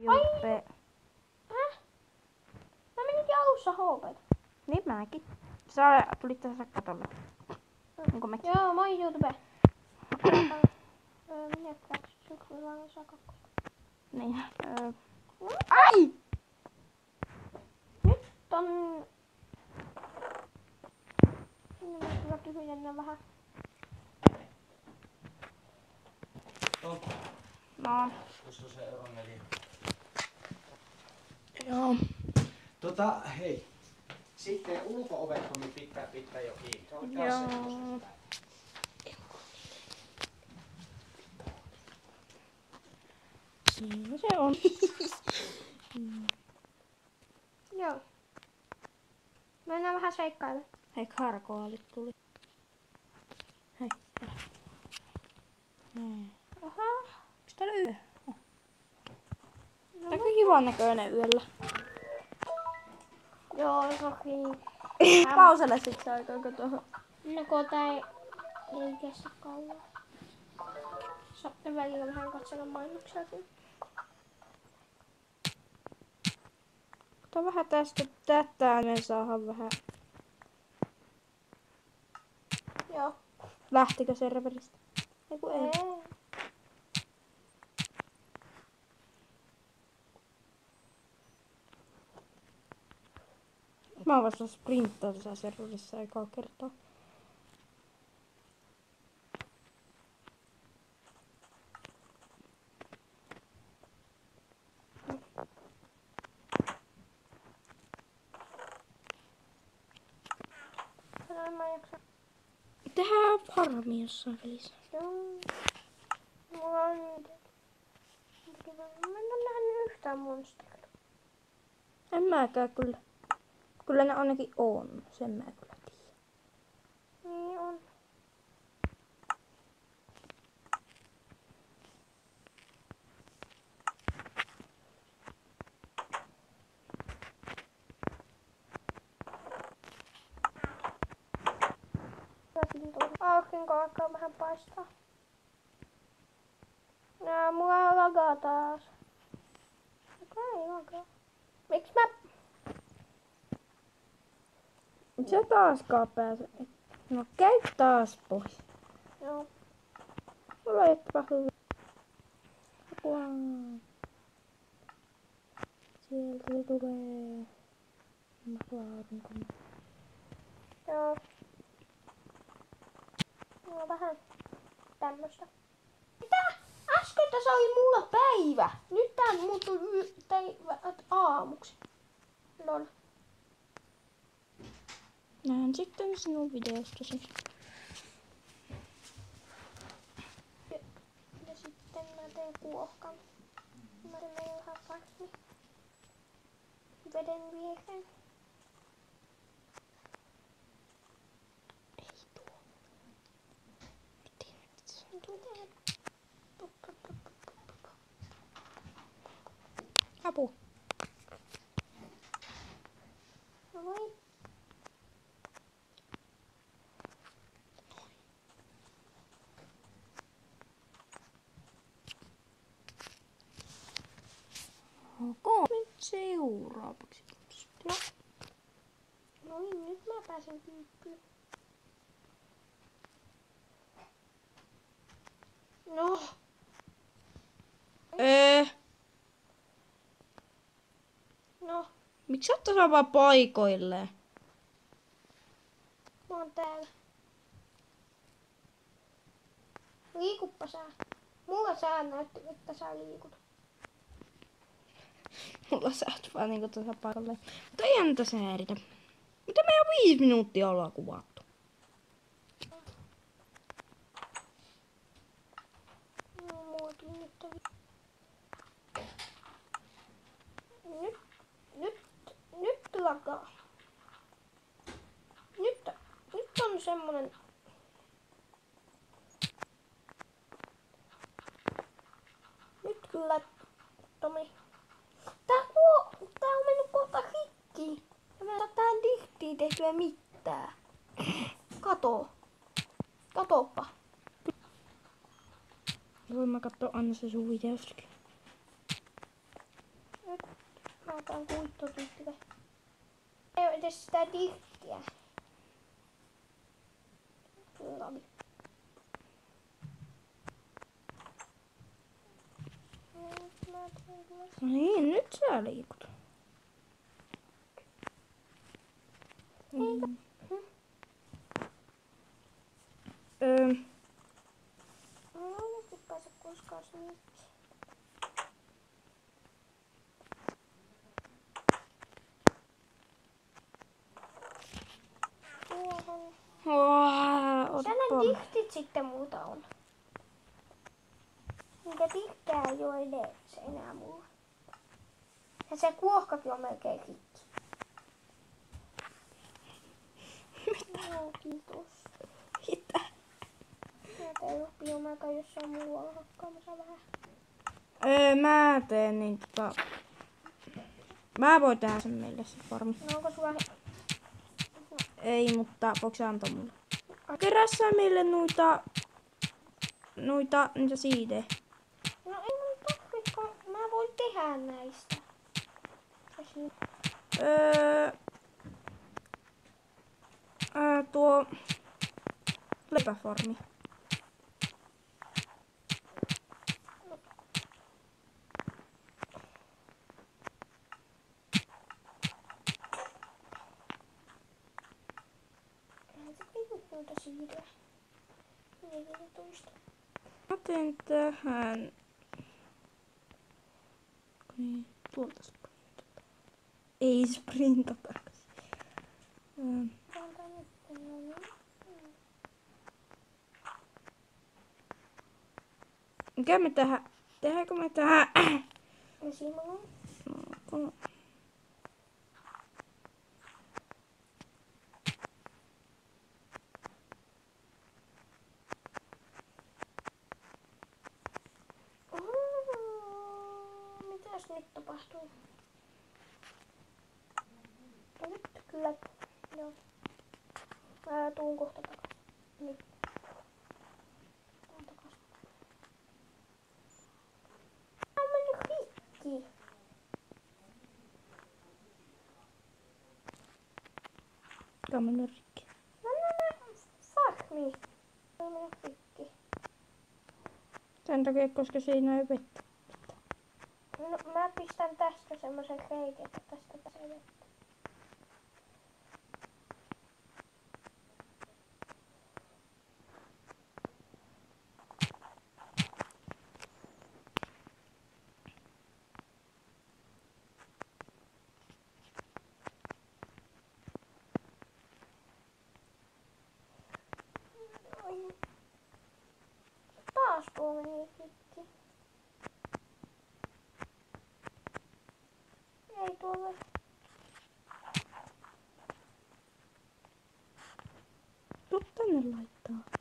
Juppe. Häh? Mä meninkin alussa HP. Niin mäkin. Sä tulit tässä katolle. Onko mekin? Joo, moi YouTube. Netflix, syksyllä saa kakkosta. Niin. Ai! Nyt on... Mä kyllä tyhjennän vähän. No. 16 € 4. Joo. Hei. Sitten ulko-ovet pitää jo kiinni. Se on taas Joo. semmoista. Siinä se on. Joo. Mennään vähän seikkailemaan. Hei, karkoalit tuli. Hei. Näin. Oho. Onks täällä yö? Oh. Aika kivan näköinen yöllä. Joo, toki. Pauselle sit se aikaa, kun tuohon. No kun tää ei kestä kauan. Saatte välillä vähän katsella mainoksiakin. Ota vähän tätä, me saadaan vähän. Joo. Lähtikö serveristä? Eiku ei. Ei. Mä oon vasta sprinttaa tässä serverissa ekaa kertaa. Mä jaksan. Tehdään farmi jossain välissä. Joo. Mulla on nyt. Mä en oo nähnyt yhtään monsteria. En mäkään kyllä. Kyllä ne ainakin on. Sen mä kyllä tiedän. Niin on. Aurinko alkaa vähän paistaa. Nää mulla lagaa taas. Mikä ei lagaa? Miks mä... Se taaskaan pääse. No käy taas pois. Joo. Mulla ei ole hyvä. Apua. Sieltä se tulee. Aurinko. Joo. No vähän tämmöstä. Mitä? Äsken tässä oli mulla päivä. Nyt tää muuttui aamuksi. Lol. Näen sitten sinun videostasi. Ja sitten mä teen kuohkan. Mä teen vähän farmi. Veden viereen. Apu. Moi. Onko nyt seuraavaksi? No. No niin, nyt mä pääsen kyykkyyn. No. No. Miksi sä oot vaan paikoilleen? Mä oon täällä. Liikuppa sä. Mulla sä näytti, että sä liikut. Mulla sä oot vaan niinku tuossa paikalle. Mutta eihän tässä häiritä. Mitä me jo 5 minuuttia ollaan kuvattu? No muakin nyt. Nyt lagaa. Nyt on semmonen. Nyt kyllä, Tomi. Tää on mennyt kohta rikki. Ja mä en saa tähän dihtiin tehtyä mitään. Katoppa. Voin mä katsoa Anna se sun videostakin. Saatan kuittotyyppitä. Ei ole edes sitä dihtiä. Kyllä oli. No niin, nyt sä liikut. Mm. No oikeesti pääse koskaan nyt. Tuohon. Sellainen dihtit sitten muuta on. Minkä dihtää ei oo edes enää mulla. Ja se kuohkakin on melkein rikki. Mitä? Joo, kiitos. Mitä? Mä teen loppiomaka jossain muualla hakkaamassa vähän. Mä teen niin mä voin tehdä sen meille se farmi. No onko sulla... Ei, mutta voiko sä antaa mulle? Kerää sä meille noita siidejä. No ei mun tarvitse, kun mä voin tehdä näistä. Tuo leipäfarmi. Noita siirrä. 14. Mä teen tähän. Niin, tuolta sprintata. Ei sprintata. Mikä me tehdään? Tehdäänkö me tähän? Simon. No, Mitäs nyt tapahtui? No nyt kyllä. Joo. Mä tuun kohta takas. Nyt. Tuun takas. Tää on mennyt rikki. tää on mennyt rikki. Farmi. Tää on mennyt rikki. Sen takia, koska siinä ei vettä. No mä pistän tästä semmosen reikin, että tästä pääsee vettä. Taas tuo meni rikki. Ei tuolla. Tuu tänne laittaa.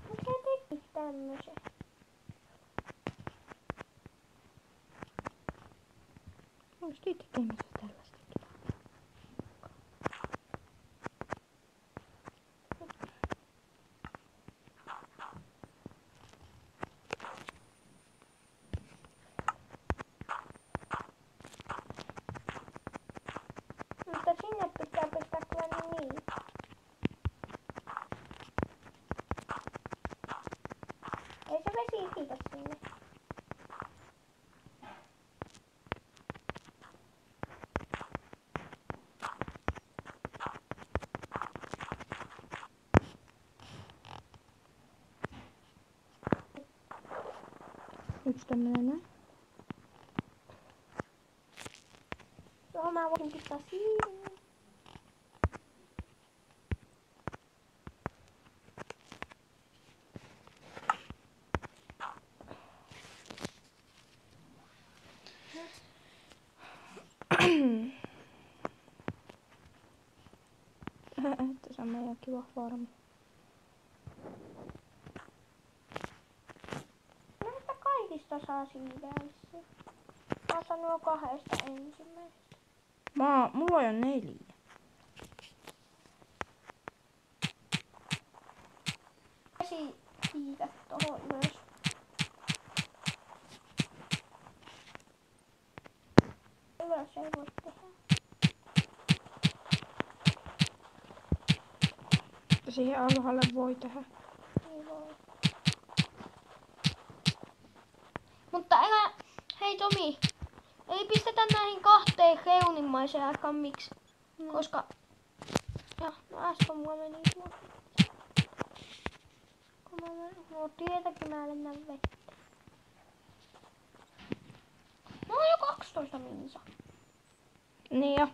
Mikä teki tämmösen? Onks niitä tekemässä tällaista? Mutta sinne pitää pistää kyllä niin. Ei se vesi riitä sinne. Yksi tämmönen näin. Johon mä voin pistää siihen. Tässä on meidän kiva farmi. Näistä kaikista saa siidää vissiin. Mä oon saanut jo 2 ensimmäisestä. Mulla on jo 4. Vesi kiitä tohon myös. ylös ei voi tehdä. Ja siihen alhaalle voi tehdä. Ei voi. Mutta älä... Hei Tomi, ei pistetä näihin kahteen reunimmaiseen aikaan miksi. No. Koska... No äsken mulla meni tuo. No tietenkin mä lennän vettä. No on jo 12 minsa. Niin jo.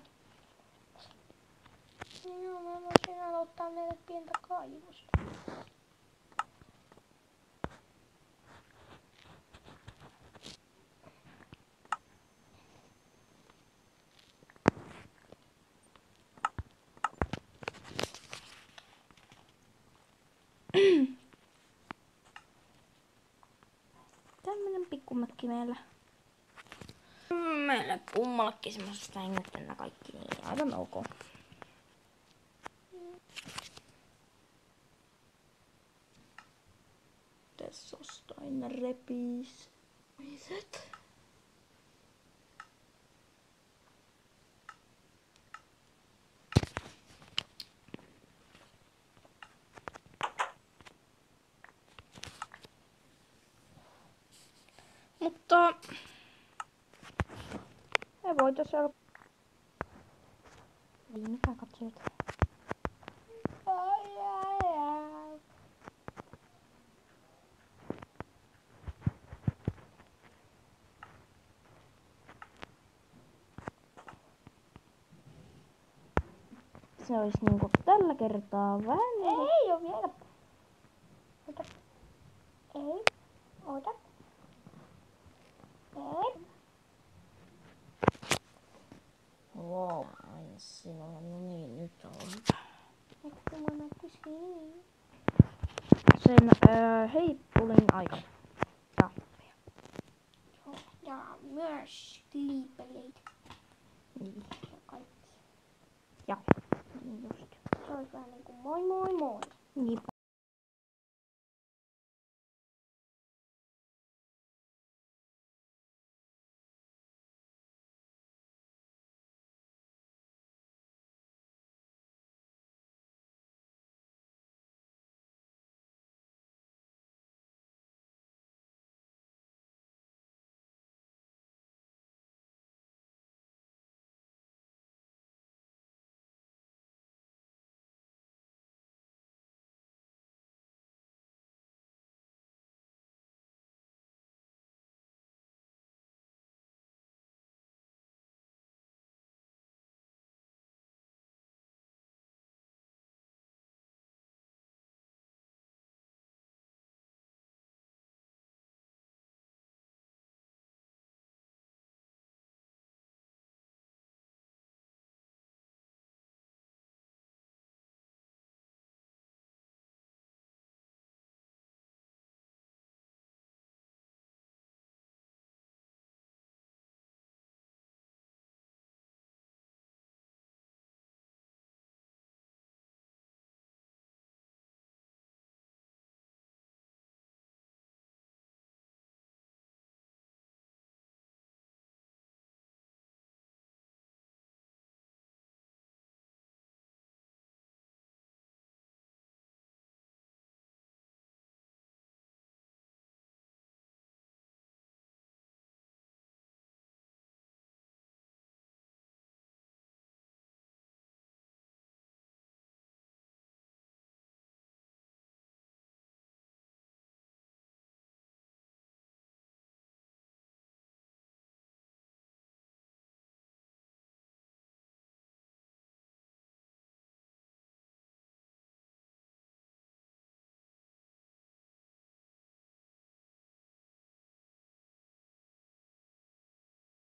Joo, mä voisin aloittaa meille pientä kaivosta. Tämmönen pikkumäkki meillä. Meillä kummallakin semmoiset sängyt tänne kaikki, niin aivan ok. Tässä aina repiis. Miset? Mutta ei voitais olla. Ei mitään katsojat. Se olisi niinku tällä kertaa vähän. Ei oo vielä. Ota. Ei. Ota. Ei. Wow, aina sinulla. No niin, nyt on. Näkyy mun näkyy siinä. Sen heipulin aika. Tappia. Joo, ja myös liipeleitä Niin. ja kaikki. Ja. Niin just. Se olisi vähän niinku moi moi moi. Niin.